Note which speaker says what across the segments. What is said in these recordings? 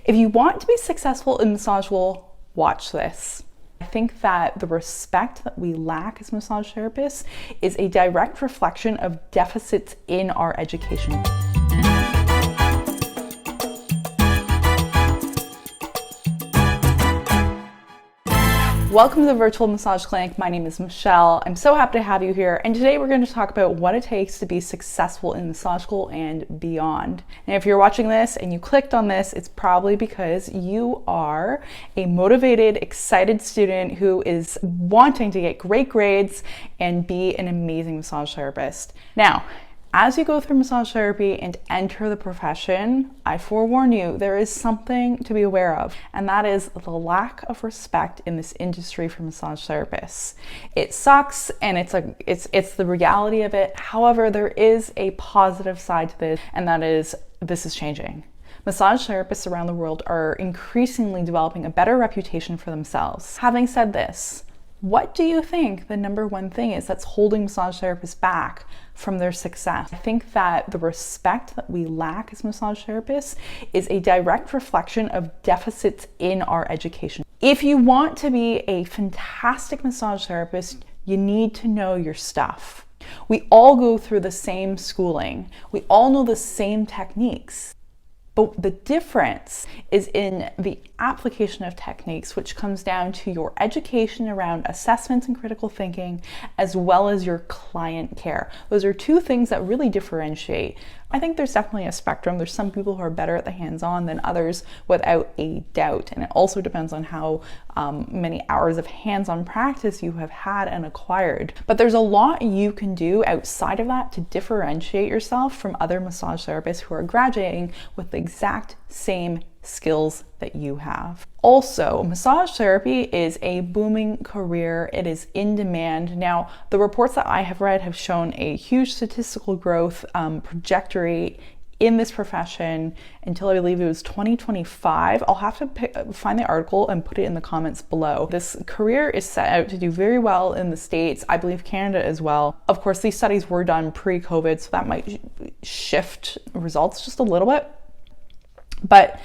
Speaker 1: If you want to be successful in massage school, watch this. I think that the respect that we lack as massage therapists is a direct reflection of deficits in our education. Welcome to the Virtual Massage Clinic. My name is Michelle. I'm so happy to have you here. And today we're going to talk about what it takes to be successful in massage school and beyond. And if you're watching this and you clicked on this, it's probably because you are a motivated, excited student who is wanting to get great grades and be an amazing massage therapist. Now, as you go through massage therapy and enter the profession, I forewarn you, there is something to be aware of, and that is the lack of respect in this industry for massage therapists. It sucks, and it's the reality of it. However, there is a positive side to this, and that is this is changing. Massage therapists around the world are increasingly developing a better reputation for themselves. Having said this, what do you think the number one thing is that's holding massage therapists back from their success? I think that the respect that we lack as massage therapists is a direct reflection of deficits in our education. If you want to be a fantastic massage therapist, you need to know your stuff. We all go through the same schooling. We all know the same techniques. But the difference is in the application of techniques, which comes down to your education around assessments and critical thinking, as well as your client care. Those are two things that really differentiate. I think there's definitely a spectrum. There's some people who are better at the hands-on than others, without a doubt. And it also depends on how many hours of hands-on practice you have had and acquired. But there's a lot you can do outside of that to differentiate yourself from other massage therapists who are graduating with the exact same skills that you have. Also, massage therapy is a booming career. It is in demand. Now, the reports that I have read have shown a huge statistical growth trajectory in this profession until I believe it was 2025. I'll have to find the article and put it in the comments below. This career is set out to do very well in the States, I believe Canada as well. Of course, these studies were done pre-COVID, so that might shift results just a little bit. But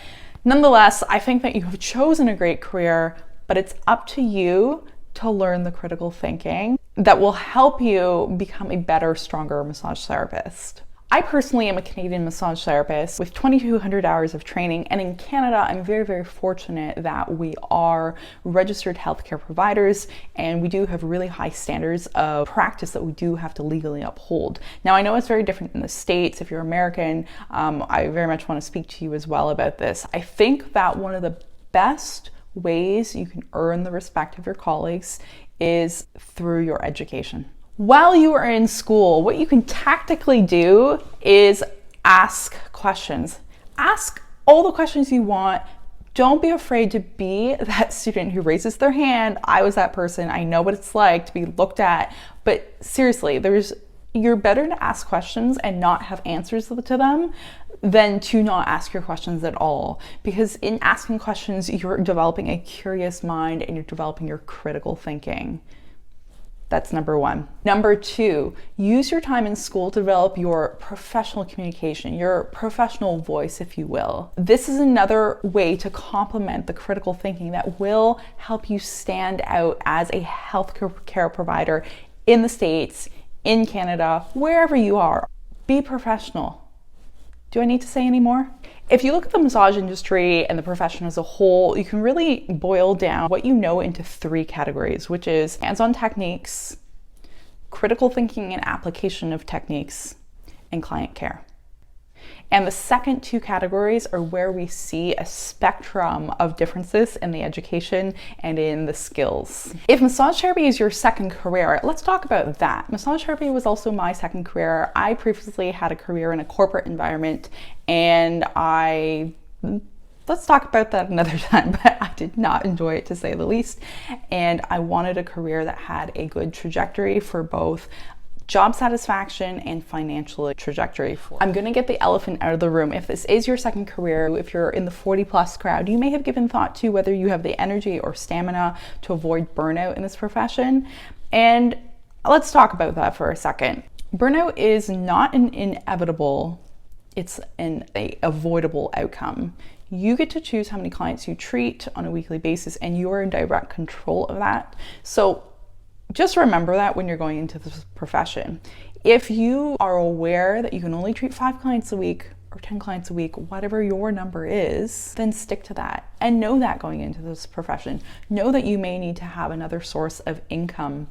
Speaker 1: nonetheless, I think that you have chosen a great career, but it's up to you to learn the critical thinking that will help you become a better, stronger massage therapist. I personally am a Canadian massage therapist with 2,200 hours of training, and in Canada, I'm very, very fortunate that we are registered healthcare providers, and we do have really high standards of practice that we do have to legally uphold. Now, I know it's very different in the States. If you're American, I very much want to speak to you as well about this. I think that one of the best ways you can earn the respect of your colleagues is through your education. While you are in school, what you can tactically do is ask questions. Ask all the questions you want. Don't be afraid to be that student who raises their hand. I was that person. I know what it's like to be looked at. But seriously, you're better to ask questions and not have answers to them than to not ask your questions at all. Because in asking questions, you're developing a curious mind and you're developing your critical thinking. That's number one. Number two, use your time in school to develop your professional communication, your professional voice, if you will. This is another way to complement the critical thinking that will help you stand out as a healthcare provider in the States, in Canada, wherever you are. Be professional. Do I need to say any more? If you look at the massage industry and the profession as a whole, you can really boil down what you know into three categories, which is hands-on techniques, critical thinking and application of techniques, and client care. And the second two categories are where we see a spectrum of differences in the education and in the skills. If massage therapy is your second career, let's talk about that. Massage therapy was also my second career. I previously had a career in a corporate environment, and let's talk about that another time, but I did not enjoy it, to say the least. And I wanted a career that had a good trajectory for both job satisfaction and financial trajectory. I'm going to get the elephant out of the room. If this is your second career, if you're in the 40+ crowd, you may have given thought to whether you have the energy or stamina to avoid burnout in this profession. And let's talk about that for a second. Burnout is not an inevitable, it's an avoidable outcome. You get to choose how many clients you treat on a weekly basis, and you are in direct control of that. So just remember that when you're going into this profession. If you are aware that you can only treat 5 clients a week or 10 clients a week, whatever your number is, then stick to that and know that going into this profession. Know that you may need to have another source of income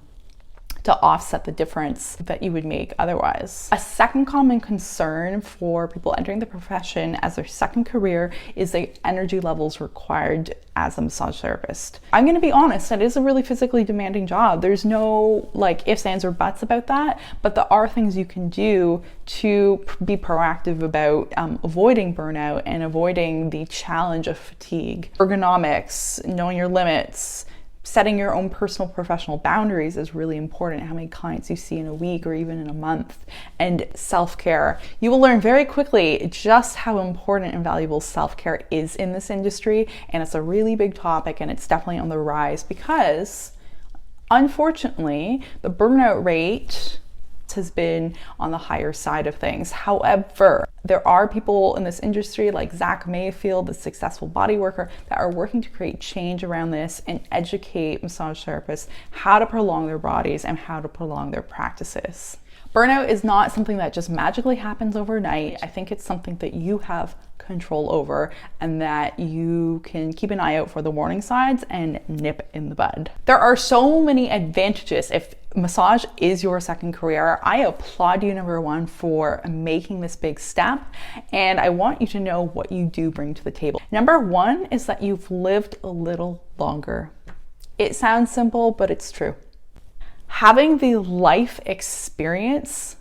Speaker 1: to offset the difference that you would make otherwise. A second common concern for people entering the profession as their second career is the energy levels required as a massage therapist. I'm gonna be honest, it is a really physically demanding job. There's no like ifs, ands, or buts about that, but there are things you can do to be proactive about avoiding burnout and avoiding the challenge of fatigue. Ergonomics, knowing your limits, setting your own personal professional boundaries is really important. How many clients you see in a week or even in a month. And self-care. You will learn very quickly just how important and valuable self-care is in this industry. And it's a really big topic, and it's definitely on the rise because unfortunately the burnout rate has been on the higher side of things. However, there are people in this industry like Zach Mayfield, the successful body worker, that are working to create change around this and educate massage therapists how to prolong their bodies and how to prolong their practices. Burnout is not something that just magically happens overnight. I think it's something that you have control over and that you can keep an eye out for the warning signs and nip in the bud. There are so many advantages if massage is your second career. I applaud you, number one, for making this big step, and I want you to know what you do bring to the table. Number one is that you've lived a little longer. It sounds simple, but it's true. Having the life experience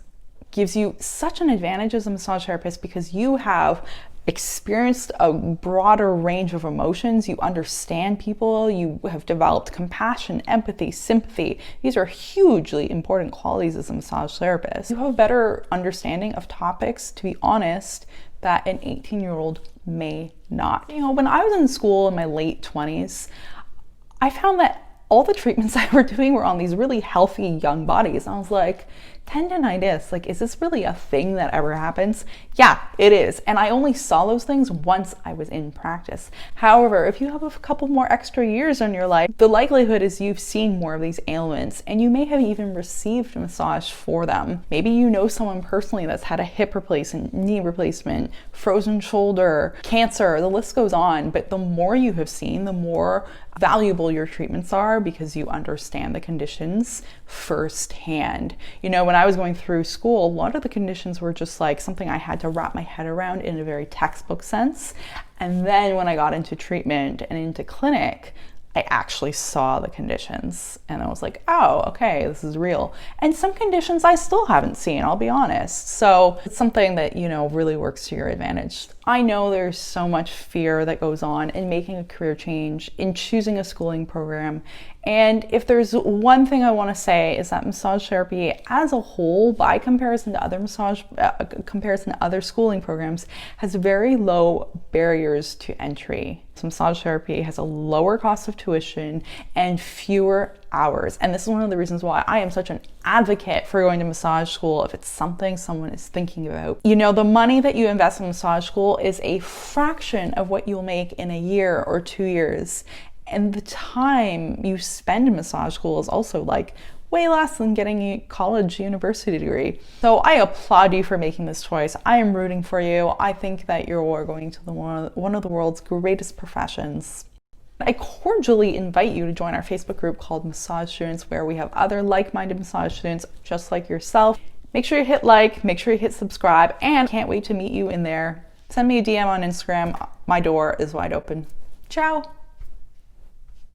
Speaker 1: gives you such an advantage as a massage therapist because you have experienced a broader range of emotions. You understand people, you have developed compassion, empathy, sympathy. These are hugely important qualities as a massage therapist. You have a better understanding of topics, to be honest, that an 18-year-old may not. You know, when I was in school in my late 20s, I found that all the treatments I were doing were on these really healthy young bodies. And I was like, tendonitis, like, is this really a thing that ever happens? Yeah, it is. And I only saw those things once I was in practice. However, if you have a couple more extra years in your life, the likelihood is you've seen more of these ailments and you may have even received massage for them. Maybe you know someone personally that's had a hip replacement, knee replacement, frozen shoulder, cancer, the list goes on. But the more you have seen, the more valuable your treatments are because you understand the conditions firsthand. You know, when I was going through school, a lot of the conditions were just like something I had to wrap my head around in a very textbook sense. And then when I got into treatment and into clinic, I actually saw the conditions and I was like, oh, okay, this is real. And some conditions I still haven't seen, I'll be honest. So it's something that, you know, really works to your advantage. I know there's so much fear that goes on in making a career change, in choosing a schooling program. And if there's one thing I want to say is that massage therapy as a whole, by comparison to other schooling programs, has very low barriers to entry. So massage therapy has a lower cost of tuition and fewer hours. And this is one of the reasons why I am such an advocate for going to massage school if it's something someone is thinking about. You know, the money that you invest in massage school is a fraction of what you'll make in a year or 2 years. And the time you spend in massage school is also like way less than getting a college university degree. So I applaud you for making this choice. I am rooting for you. I think that you're going to one of the world's greatest professions. I cordially invite you to join our Facebook group called Massage Students, where we have other like-minded massage students just like yourself. Make sure you hit like, make sure you hit subscribe, and can't wait to meet you in there. Send me a DM on Instagram. My door is wide open. Ciao.